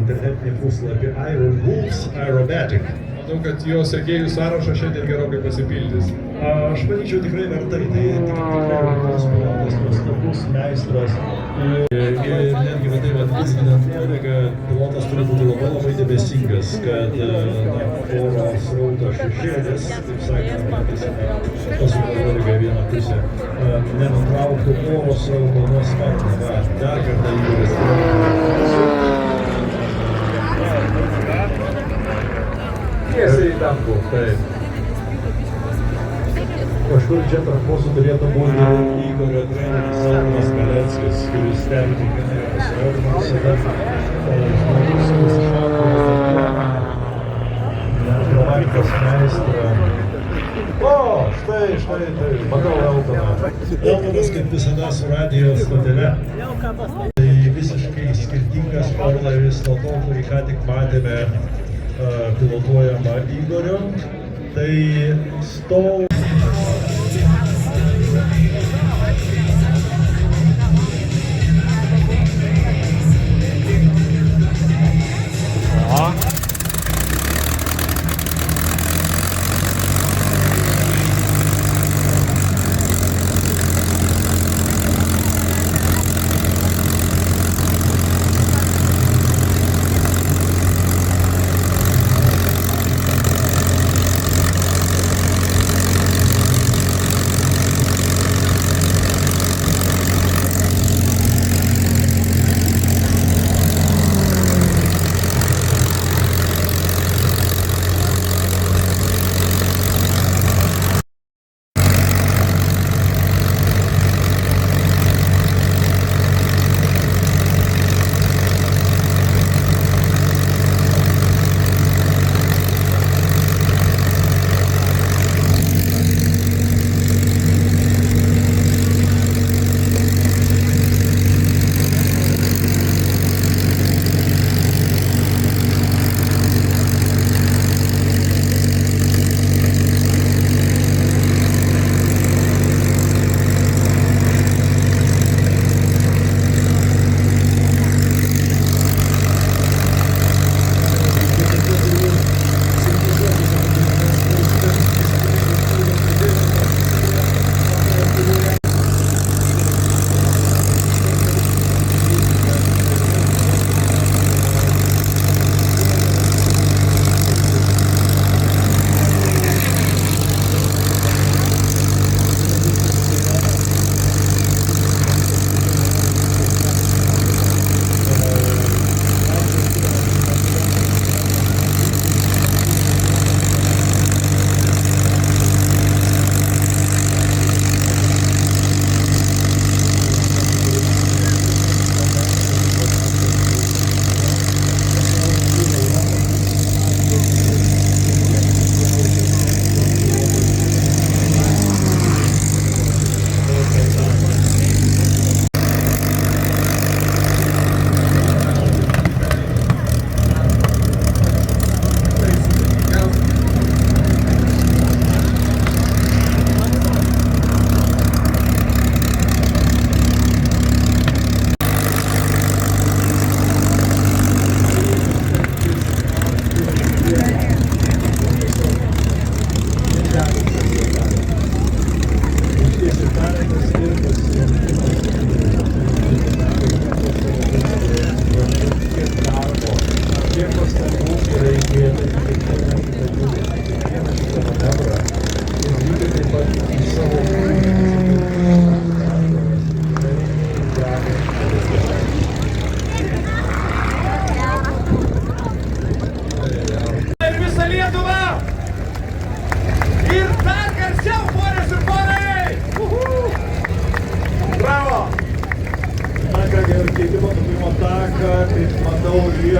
internetinį puslapį Iron Wolves Aerobatic. Manau, kad jo sekėjų sąrašas šiandien gerokai pasipildys. Aš manyčiau tikrai vertai, tai tikrai unikos pilotas, nuostabus meistras. Ir netgi va taip atvisginant nuodėgą, pilotas turi būti labai dėmesingas, kad oro srauto šešėlis, taip sakant, pasuko nuodėgą į vieną pusę, nenutrauktų oro srauto nuo sparno. Dar kartą Igoris. Tiesiai į dangų. Taip. Kažkur čia tarp mūsų turėtų būti Igorio treneris Saulius Galeckis, kuris stebi kiekvieną jo pasirodymą visada. Žmogus, kuris išmano akrobatikos meistrą. O, štai, matau Eltoną. Eltonas kaip visada su radijo stotele. Tai visiškai skirtingas orlaivis nuo to, kurį ką tik matėme pilotuojama Igorio. Tai Stow.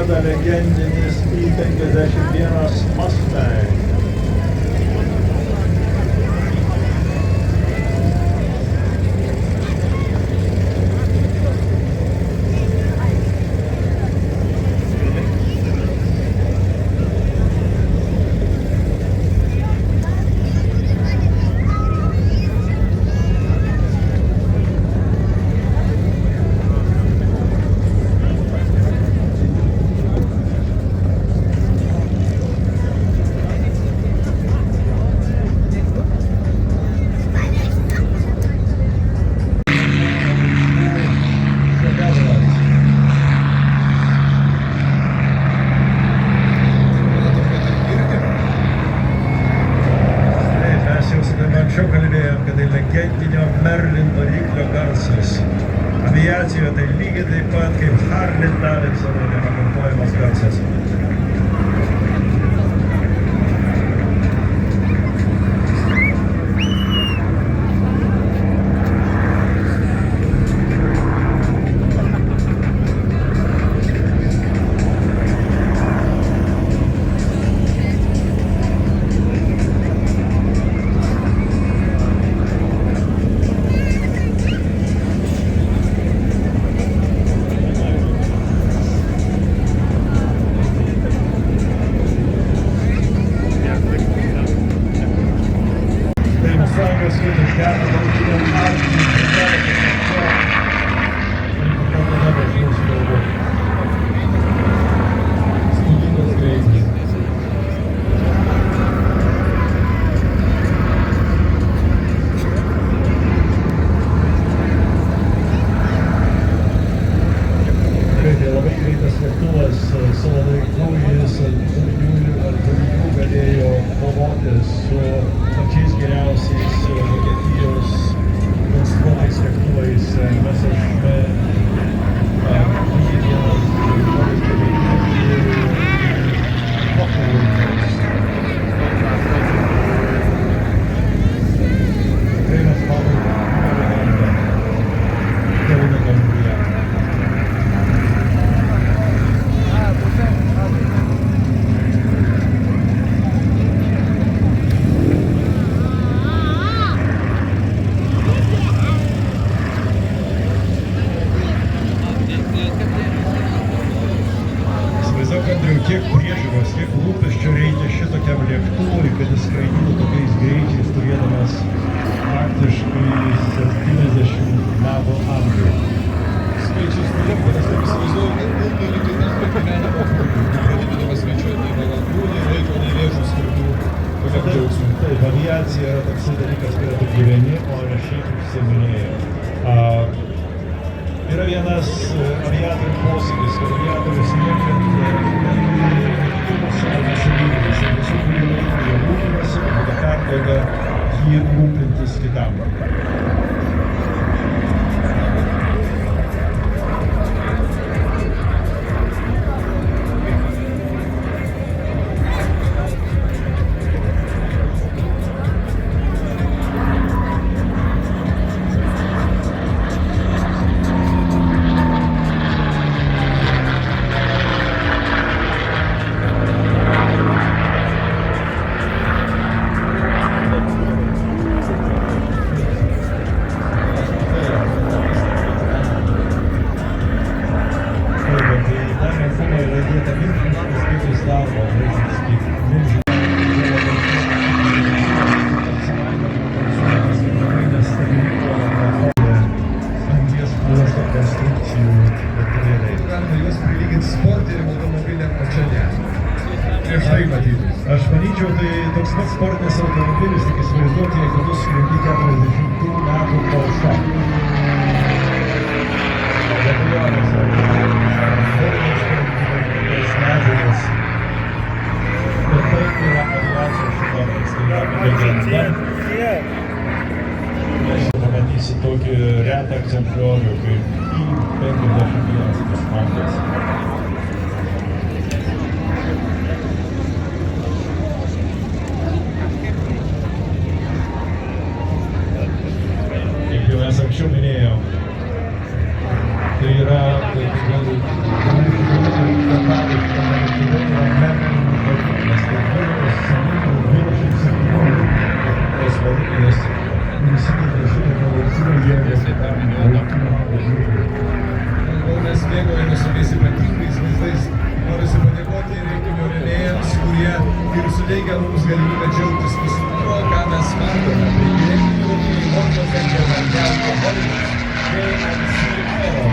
juda legendinis I-51 Mustang. savo laiku jis ant kūrinių galėjo kovoti su pačiais geriausiais Vokietijos konstruotais lėktuvais. Mes kiek priežiūros, kiek rūpesčio reikia šitokiam lėktuvui, kad jis skraidytų tokiais greičiais, turėdamas faktiškai 70 metų amžių. Skaičius nelieka, nes taip įsivaizduoju, kad ilgai lygiai tas pat gyvenimo būdų. Pradėdamas skaičiuoti nei valandų, nei laiko, nei lėšų skirtų tokiam džiaugsmui. Taip, aviacija yra toksai dalykas, kada tu gyveni, o ne šiaip užsiiminėjo. Yra vienas aviatorių posakis, kad aviatorius niekad savo nuosavybės ir visų, kurie laiko jie rūpinasi, o tada perduoda jį rūpintis kitam. Aš manyčiau, tai toks pats sportinis automobilis, tik įsivaizduoti, jeigu tu skrendi 40 metų Porsche. Be abejonės, medžiagos. Bet tai yra aviacijos šitomis, tai yra legenda. Mes pamatysi tokį retą egzempliorių kaip I-51 kosmonautas. Mes anksčiau minėjom, tai yra Mes mėgaujame su tais ypatingais vaizdais. Norisi padėkoti renginio rėmėjams, kurie ir suteikia mums galimybę džiaugtis visu tuo, ką mes matome. Taigi renginių rėmėjai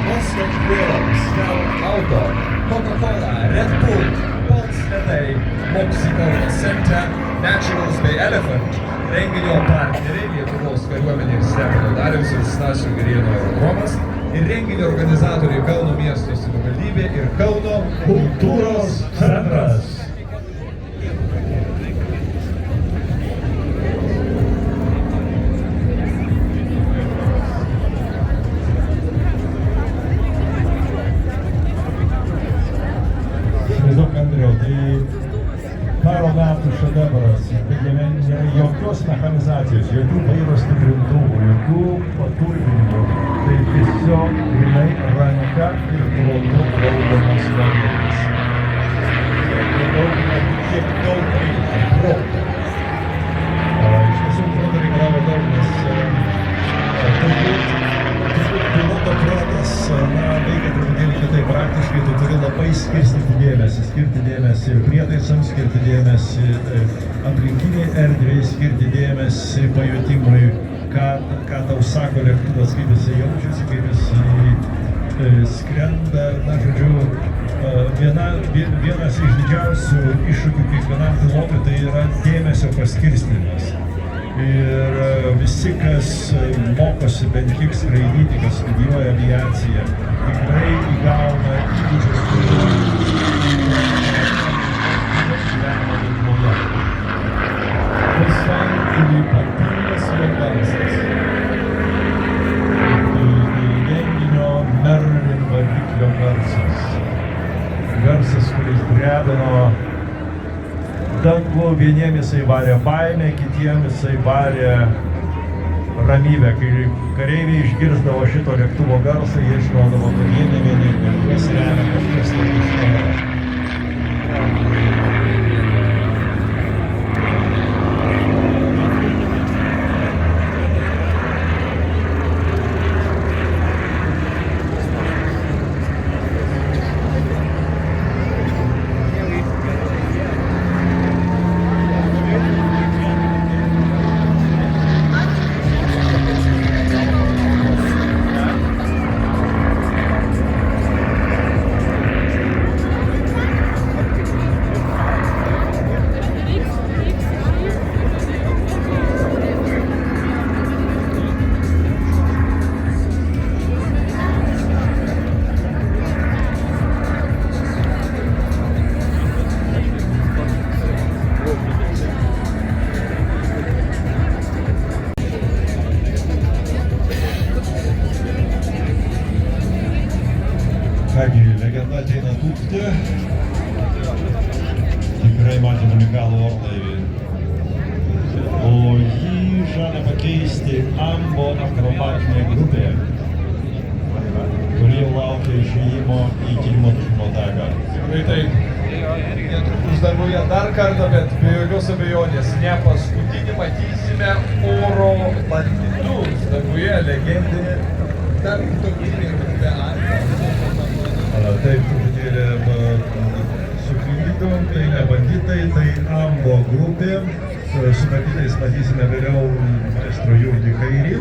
Boston Wheelers, Scout Auto, Coca-Cola, Red Bull, Pulse Ledai, Moxie Kauno Center, Naturals bei Elephant. Renginio partneriai Lietuvos kariuomenė ir Stepono Dariaus ir Stasio Girėno aerodromas ir renginio organizatoriai Kauno miesto savivaldybė ir Kauno kultūros centras. Karo metų šedevras, bet jame nėra jokios mechanizacijos, jokių vairo stiprintuvų, jokių paturbinimų. Tai tiesiog grynai ranka ir protu valdomas variklis. Kiek daug reikia proto. Iš tiesų proto reikalavo daug, nes turbūt piloto protas veikia truputėlį kitaip. Praktiškai tu turi labai skirti dėmesį ir prietaisams, skirti dėmesį aplinkiniai erdvėjai, skirti dėmesį pajutimui, ką tau sako lėktuvas, kaip jis jaučiasi, kaip jis skrenda. Na, žodžiu, vienas iš didžiausių iššūkių kiekvienam pilotui tai yra dėmesio paskirstymas. Ir visi, kas mokosi bent kiek skraidyti, kas studijuoja aviaciją, tikrai įgauna įgūdžius, išdrebino dangų, vieniem jisai varė baimę, kitiem jisai varė ramybę. Kai kareiviai išgirsdavo šito lėktuvo garsą, jie žinodavo, kad jie ne vieni, kad juos remia kažkas tai iš tolo. Kągi, legenda ateina tūpti. Tikrai matėme unikalų orlaivį. O jį žada pakeisti Ambo akrobatinė grupė, kuri laukia išėjimo į kilimo tušimo taką. Tikrai taip. Netrukus danguje dar kartą, bet be jokios abejonės ne paskutinį matysime oro banditus danguje legendinė tarptautinė grupė Taip, truputėlį suklydom, tai ne banditai, tai Ambo grupė. Su banditais matysime vėliau maestro Jurgį Kairį.